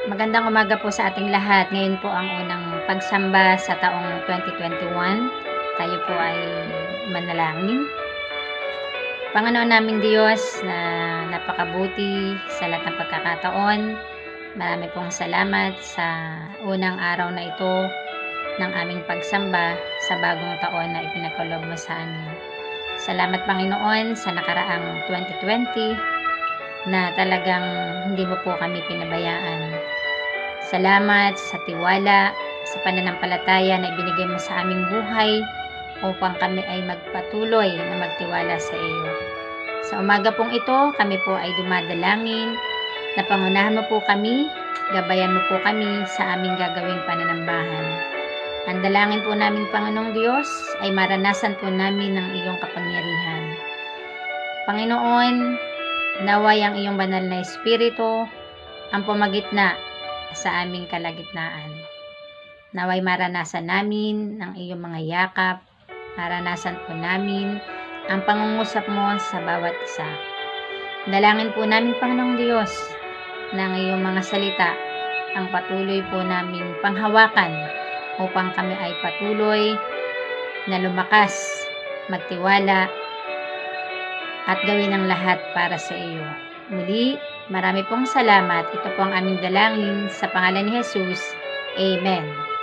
Magandang umaga po sa ating lahat. Ngayon po ang unang pagsamba sa taong 2021. Tayo po ay manalangin. Panginoon naming Diyos na napakabuti sa lahat ng pagkakataon. Marami pong salamat sa unang araw na ito ng aming pagsamba sa bagong taon na ipinagkaloob mo sa amin. Salamat Panginoon sa nakaraang 2020 na talagang hindi mo po kami pinabayaan. Salamat sa tiwala, sa pananampalataya na ibinigay mo sa aming buhay upang kami ay magpatuloy na magtiwala sa iyo. Sa umaga pong ito, kami po ay dumadalangin na pangunahan mo po kami, gabayan mo po kami sa aming gagawing pananambahan. Ang dalangin po namin, Panginoong Diyos, ay maranasan po namin ng iyong kapangyarihan. Panginoon, naway ang iyong banal na Espiritu ang pumagitna sa aming kalagitnaan. Naway maranasan namin ang iyong mga yakap, maranasan po namin ang pangungusap mo sa bawat isa. Dalangin po namin, Panginoong Diyos, na ang iyong mga salita ang patuloy po naming panghawakan upang kami ay patuloy na lumakas, magtiwala, at gawin ang lahat para sa iyo. Muli, marami pong salamat. Ito po ang aming dalangin sa pangalan ni Jesus. Amen.